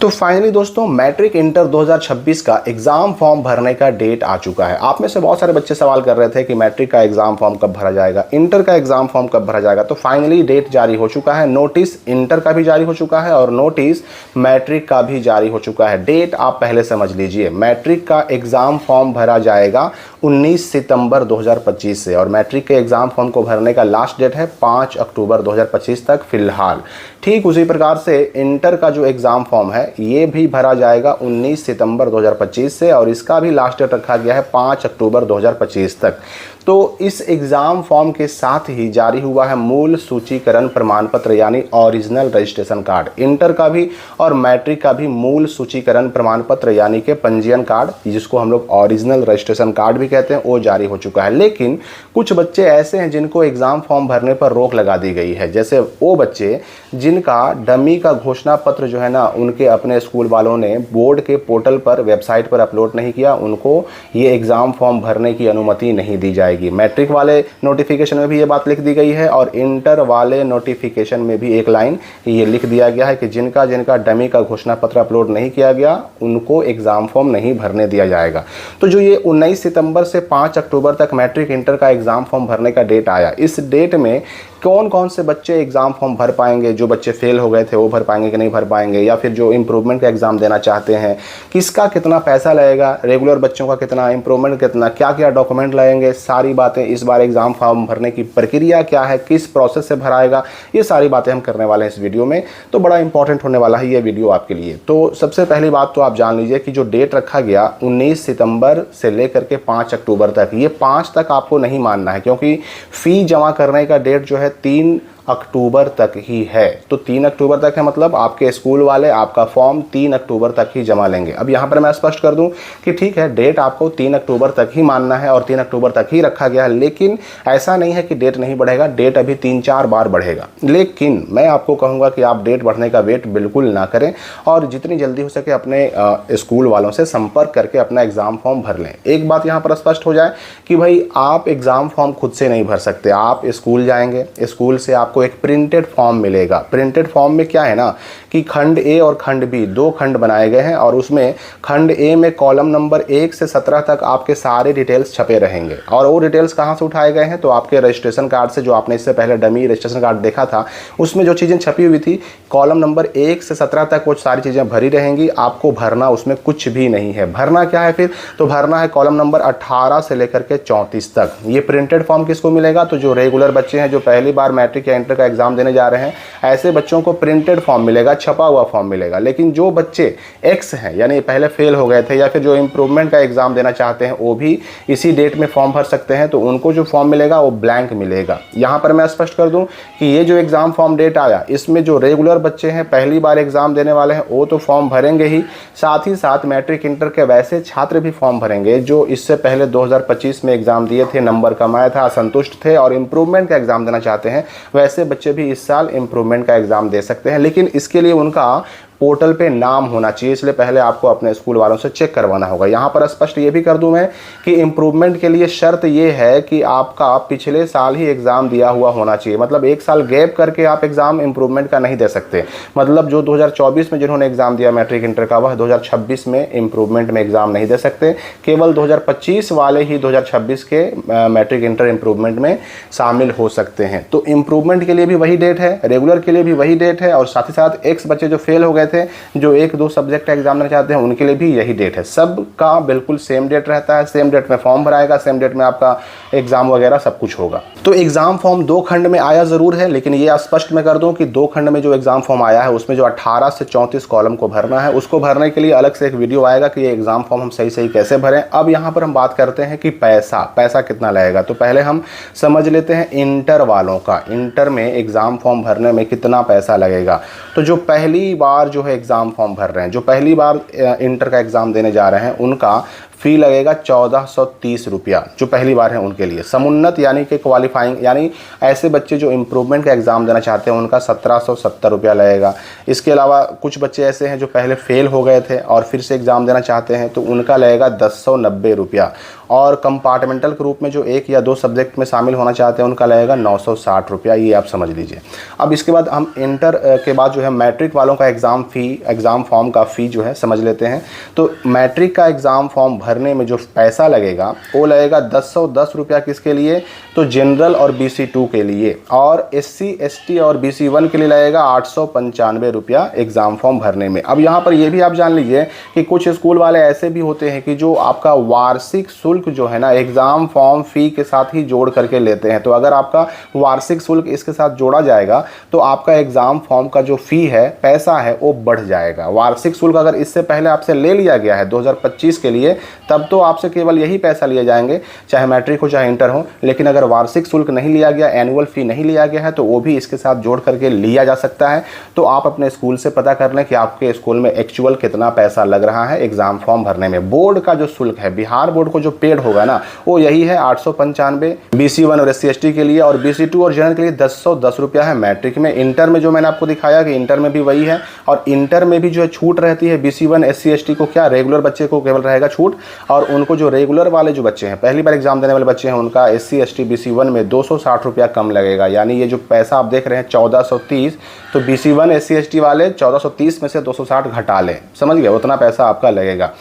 तो फाइनली दोस्तों matric inter 2026 का एग्ज़ाम फॉर्म भरने का डेट आ चुका है। आप में से बहुत सारे बच्चे सवाल कर रहे थे कि मैट्रिक का एग्ज़ाम फॉर्म कब भरा जाएगा, इंटर का एग्ज़ाम फॉर्म कब भरा जाएगा। तो फाइनली डेट जारी हो चुका है, नोटिस इंटर का भी जारी हो चुका है और नोटिस मैट्रिक का भी जारी हो चुका है। डेट आप पहले समझ लीजिए, मैट्रिक का एग्ज़ाम फॉर्म भरा जाएगा 19 सितंबर 2025 से और मैट्रिक के एग्ज़ाम फॉर्म को भरने का लास्ट डेट है 5 अक्टूबर 2025 तक फ़िलहाल। ठीक उसी प्रकार से इंटर का जो एग्ज़ाम फॉर्म है ये भी भरा जाएगा 19 सितंबर 2025 से और इसका भी लास्ट डेट रखा गया है 5 अक्टूबर 2025 तक। तो इस एग्ज़ाम फॉर्म के साथ ही जारी हुआ है मूल सूचीकरण प्रमाण पत्र यानी ओरिजिनल रजिस्ट्रेशन कार्ड। इंटर का भी और मैट्रिक का भी मूल सूचीकरण प्रमाण पत्र यानी कि पंजीयन कार्ड, जिसको हम लोग ओरिजिनल रजिस्ट्रेशन कार्ड भी कहते हैं, वो जारी हो चुका है। लेकिन कुछ बच्चे ऐसे हैं जिनको एग्ज़ाम फॉर्म भरने पर रोक लगा दी गई है, जैसे वो बच्चे जिनका डमी का घोषणा पत्र जो है ना उनके अपने स्कूल वालों ने बोर्ड के पोर्टल पर वेबसाइट पर अपलोड नहीं किया, उनको ये एग्ज़ाम फॉर्म भरने की अनुमति नहीं दी जाएगी। मैट्रिक वाले नोटिफिकेशन में भी ये बात लिख दी गई है और इंटर वाले नोटिफिकेशन में भी एक लाइन ये लिख दिया गया है कि जिनका जिनका डमी का घोषणा पत्र अपलोड नहीं किया गया उनको एग्ज़ाम फॉर्म नहीं भरने दिया जाएगा। तो जो ये 19 सितंबर से 5 अक्टूबर तक मैट्रिक इंटर का एग्ज़ाम फॉर्म भरने का डेट आया, इस डेट में कौन कौन से बच्चे एग्ज़ाम फॉर्म भर पाएंगे, जो बच्चे फेल हो गए थे वो भर पाएंगे कि नहीं भर पाएंगे, या फिर जो इम्प्रूवमेंट का एग्ज़ाम देना चाहते हैं किसका कितना पैसा लगेगा, रेगुलर बच्चों का कितना, इम्प्रूवमेंट कितना, क्या क्या डॉक्यूमेंट लगेंगे, सारी बातें इस बार एग्ज़ाम फॉर्म भरने की प्रक्रिया क्या है, किस प्रोसेस से भराएगा, ये सारी बातें हम करने वाले हैं इस वीडियो में। तो बड़ा इंपॉर्टेंट होने वाला है ये वीडियो आपके लिए। तो सबसे पहली बात तो आप जान लीजिए कि जो डेट रखा गया 19 सितंबर से लेकर के 5 अक्टूबर तक, ये 5 तक आपको नहीं मानना है क्योंकि फ़ी जमा करने का डेट जो है 3 अक्टूबर तक ही है। तो 3 अक्टूबर तक है, मतलब आपके स्कूल वाले आपका फॉर्म 3 अक्टूबर तक ही जमा लेंगे। अब यहाँ पर मैं स्पष्ट कर दूं कि ठीक है, डेट आपको 3 अक्टूबर तक ही मानना है और 3 अक्टूबर तक ही रखा गया है, लेकिन ऐसा नहीं है कि डेट नहीं बढ़ेगा, डेट अभी 3-4 बार बढ़ेगा। लेकिन मैं आपको कहूँगा कि आप डेट बढ़ने का वेट बिल्कुल ना करें और जितनी जल्दी हो सके अपने स्कूल वालों से संपर्क करके अपना एग्ज़ाम फॉर्म भर लें। एक बात यहाँ पर स्पष्ट हो जाए कि भाई आप एग्ज़ाम फॉर्म खुद से नहीं भर सकते, आप स्कूल जाएंगे, स्कूल से आपको एक प्रिंटेड फॉर्म मिलेगा। प्रिंटेड फॉर्म में क्या है ना कि खंड ए और खंड बी, 2 खंड बनाए गए हैं और उसमें खंड ए में कॉलम नंबर 1 से 17 तक आपके सारे डिटेल्स छपे रहेंगे। और वो डिटेल्स कहाँ से उठाए गए हैं, तो आपके रजिस्ट्रेशन कार्ड से, जो आपने इससे पहले डमी रजिस्ट्रेशन कार्ड देखा था उसमें जो चीज़ें छपी हुई थी कॉलम नंबर 1 से 17 तक वो सारी चीज़ें भरी रहेंगी। आपको भरना उसमें कुछ भी नहीं है। भरना क्या है फिर, तो भरना है कॉलम नंबर 18 से लेकर के 34 तक। ये प्रिंटेड फॉर्म किसको मिलेगा, तो जो रेगुलर बच्चे हैं जो पहली बार मैट्रिक या इंटर का एग्ज़ाम देने जा रहे हैं, ऐसे बच्चों को प्रिंटेड फॉर्म मिलेगा, छपा हुआ फॉर्म मिलेगा। लेकिन जो बच्चे एक्स हैं यानी पहले फेल हो गए थे या फिर जो इम्प्रूवमेंट का एग्ज़ाम देना चाहते हैं वो भी इसी डेट में फॉर्म भर सकते हैं, तो उनको जो फॉर्म मिलेगा वो ब्लैंक मिलेगा। यहाँ पर मैं स्पष्ट कर दूं कि ये जो एग्ज़ाम फॉर्म डेट आया इसमें जो रेगुलर बच्चे हैं पहली बार एग्ज़ाम देने वाले हैं वो तो फॉर्म भरेंगे ही, साथ ही साथ मैट्रिक इंटर के वैसे छात्र भी फॉर्म भरेंगे जो इससे पहले 2025 में एग्ज़ाम दिए थे, नंबर कमाए था, असंतुष्ट थे और इम्प्रूवमेंट का एग्ज़ाम देना चाहते हैं। वैसे बच्चे भी इस साल इम्प्रूवमेंट का एग्ज़ाम दे सकते हैं, लेकिन इसके लिए उनका पोर्टल पे नाम होना चाहिए, इसलिए पहले आपको अपने स्कूल वालों से चेक करवाना होगा। यहाँ पर स्पष्ट ये भी कर दूं मैं कि इम्प्रूवमेंट के लिए शर्त ये है कि आपका पिछले साल ही एग्ज़ाम दिया हुआ होना चाहिए। मतलब 1 साल गैप करके आप एग्ज़ाम इम्प्रूवमेंट का नहीं दे सकते। मतलब जो 2024 में जिन्होंने एग्ज़ाम दिया मैट्रिक इंटर का, वह 2026 में इम्प्रूवमेंट में एग्ज़ाम नहीं दे सकते। केवल 2025 वाले ही 2026 के मैट्रिक इंटर इम्प्रूवमेंट में शामिल हो सकते हैं। तो इम्प्रूवमेंट के लिए भी वही डेट है, रेगुलर के लिए भी वही डेट है और साथ ही साथ एक्स बच्चे जो फेल हो गए थे, जो 1-2 सब्जेक्ट एग्जाम देना चाहते हैं, उनके लिए भी यही डेट है। सब का बिल्कुल सेम डेट रहता है, सेम डेट में फॉर्म भराएगा, सेम डेट में आपका एग्जाम वगैरह सब कुछ होगा। तो एग्जाम फॉर्म 2 खंड में आया ज़रूर है, लेकिन ये स्पष्ट मैं कर दूं कि 2 खंड में जो एग्जाम फॉर्म आया है उसमें जो 18 से 34 कॉलम को भरना है, उसको भरने के लिए अलग से एक वीडियो आएगा कि ये एग्जाम फॉर्म हम सही सही कैसे भरें। अब यहाँ पर हम बात करते हैं कि पैसा कितना लगेगा। तो पहले हम समझ लेते हैं इंटर वालों का, इंटर में एग्जाम फॉर्म भरने में कितना पैसा लगेगा। तो जो पहली बार जो है एग्जाम फॉर्म भर रहे हैं, जो पहली बार इंटर का एग्जाम देने जा रहे हैं, उनका फ़ी लगेगा 1430 रुपया, जो पहली बार है उनके लिए। समुन्नत यानी कि क्वालिफाइंग यानी ऐसे बच्चे जो इम्प्रूवमेंट का एग्ज़ाम देना चाहते हैं उनका 1770 रुपया लगेगा। इसके अलावा कुछ बच्चे ऐसे हैं जो पहले फेल हो गए थे और फिर से एग्ज़ाम देना चाहते हैं तो उनका लगेगा 1090 रुपया। और कंपार्टमेंटल के रूप में जो 1 या 2 सब्जेक्ट में शामिल होना चाहते हैं उनका लगेगा 960 रुपया, ये आप समझ लीजिए। अब इसके बाद हम इंटर के बाद जो है मैट्रिक वालों का एग्ज़ाम फॉर्म का फ़ी जो है समझ लेते हैं। तो मैट्रिक का एग्ज़ाम फॉर्म भरने में जो पैसा लगेगा वो लगेगा 1010 रुपया। किसके लिए? तो जनरल और BC2 के लिए, और SC ST और BC1 के लिए लगेगा 895 रुपया एग्ज़ाम फॉर्म भरने में। अब यहाँ पर ये भी आप जान लीजिए कि कुछ स्कूल वाले ऐसे भी होते हैं कि जो आपका वार्षिक शुल्क जो है ना एग्ज़ाम फॉर्म फ़ी के साथ ही जोड़ करके लेते हैं। तो अगर आपका वार्षिक शुल्क इसके साथ जोड़ा जाएगा तो आपका एग्ज़ाम फॉर्म का जो फ़ी है, पैसा है, वो बढ़ जाएगा। वार्षिक शुल्क अगर इससे पहले आपसे ले लिया गया है 2025 के लिए, तब तो आपसे केवल यही पैसा लिए जाएंगे, चाहे मैट्रिक हो चाहे इंटर हो। लेकिन अगर वार्षिक शुल्क नहीं लिया गया, एनुअल फ़ी नहीं लिया गया है, तो वो भी इसके साथ जोड़ करके लिया जा सकता है। तो आप अपने स्कूल से पता कर लें कि आपके स्कूल में एक्चुअल कितना पैसा लग रहा है एग्ज़ाम फॉर्म भरने में। बोर्ड का जो शुल्क है, बिहार बोर्ड को जो पेड होगा ना, वो यही है 895 BC1 और SC ST के लिए, और BC2 और जनरल के लिए 1010 रुपया है मैट्रिक में। इंटर में जो मैंने आपको दिखाया कि इंटर में भी वही है, और इंटर में भी जो है छूट रहती है। BC1 SC ST को क्या, रेगुलर बच्चे को केवल रहेगा छूट, और उनको जो रेगुलर वाले जो बच्चे हैं, पहली बार एग्जाम देने वाले बच्चे हैं, उनका SC ST BC1 में 260 रुपया कम लगेगा। यानी ये जो पैसा आप देख रहे हैं 1430, तो BC1 SC ST वाले 1430 में से 260 घटा लें, समझ गए, उतना पैसा आपका लगेगा।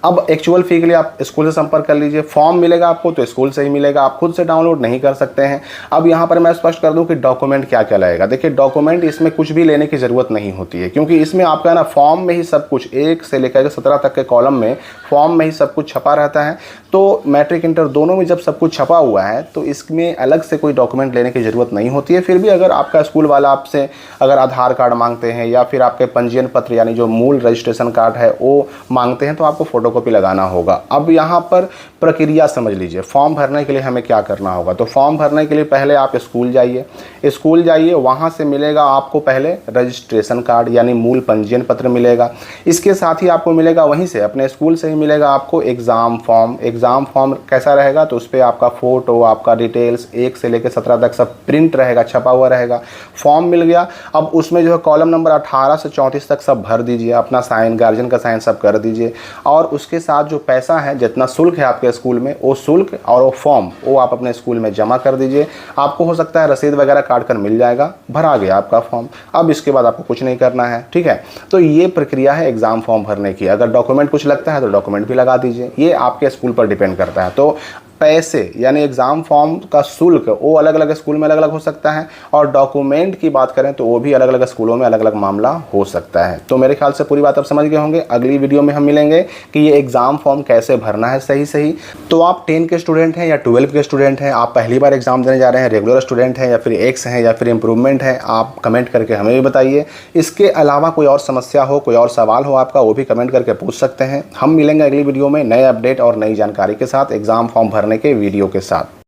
अब एक्चुअल फ़ी के लिए आप स्कूल से संपर्क कर लीजिए। फॉर्म मिलेगा आपको तो स्कूल से ही मिलेगा, आप खुद से डाउनलोड नहीं कर सकते हैं। अब यहाँ पर मैं स्पष्ट कर दूं कि डॉक्यूमेंट क्या क्या लगेगा। देखिए, डॉक्यूमेंट इसमें कुछ भी लेने की ज़रूरत नहीं होती है, क्योंकि इसमें आपका ना फॉर्म में ही सब कुछ, 1 से लेकर 17 तक के कॉलम में फॉर्म में ही सब कुछ छपा रहता है। तो मैट्रिक इंटर दोनों में जब सब कुछ छपा हुआ है तो इसमें अलग से कोई डॉक्यूमेंट लेने की ज़रूरत नहीं होती है। फिर भी अगर आपका स्कूल वाला आपसे अगर आधार कार्ड मांगते हैं या फिर आपके पंजीयन पत्र यानी जो मूल रजिस्ट्रेशन कार्ड है वो मांगते हैं, तो आपको फोटोकॉपी लगाना होगा। अब यहाँ पर प्रक्रिया समझ लीजिए, फॉर्म भरने के लिए हमें क्या करना होगा। तो फॉर्म भरने के लिए पहले आप स्कूल जाइए, वहाँ से मिलेगा आपको पहले रजिस्ट्रेशन कार्ड यानी मूल पंजीयन पत्र मिलेगा। इसके साथ ही आपको मिलेगा वहीं से, अपने स्कूल से ही मिलेगा आपको एग्ज़ाम फॉर्म। एग्ज़ाम फॉर्म कैसा रहेगा, तो उस पर आपका फ़ोटो, आपका डिटेल्स 1 से लेकर 17 तक सब प्रिंट रहेगा, छपा हुआ रहेगा। फॉर्म मिल गया, अब उसमें जो है कॉलम नंबर 18 से 34 तक सब भर दीजिए, अपना साइन, गार्जियन का साइन सब कर दीजिए। और उसके साथ जो पैसा है, जितना शुल्क है आपके स्कूल में, वो शुल्क और वो फॉर्म वो आप अपने स्कूल में जमा कर दीजिए। आपको हो सकता है रसीद वगैरह काट कर मिल जाएगा, भरा गया आपका फॉर्म। अब इसके बाद आपको कुछ नहीं करना है, ठीक है। तो ये प्रक्रिया है एग्ज़ाम फॉर्म भरने की। अगर डॉक्यूमेंट कुछ लगता है तो डॉक्यूमेंट भी लगा दीजिए, ये आपके स्कूल पर डिपेंड करता है। तो पैसे यानी एग्ज़ाम फॉर्म का शुल्क वो अलग अलग स्कूल में अलग अलग हो सकता है, और डॉक्यूमेंट की बात करें तो वो भी अलग अलग स्कूलों में अलग अलग मामला हो सकता है। तो मेरे ख्याल से पूरी बात आप समझ गए होंगे। अगली वीडियो में हम मिलेंगे कि ये एग्ज़ाम फॉर्म कैसे भरना है सही। तो आप 10 के स्टूडेंट हैं या 12 के स्टूडेंट हैं, आप पहली बार एग्ज़ाम देने जा रहे हैं, रेगुलर स्टूडेंट हैं या फिर एक्स हैं या फिर इम्प्रूवमेंट है, आप कमेंट करके हमें भी बताइए। इसके अलावा कोई और समस्या हो, कोई और सवाल हो आपका, वो भी कमेंट करके पूछ सकते हैं। हम मिलेंगे अगली वीडियो में नए अपडेट और नई जानकारी के साथ, एग्ज़ाम फॉर्म भरने के वीडियो के साथ।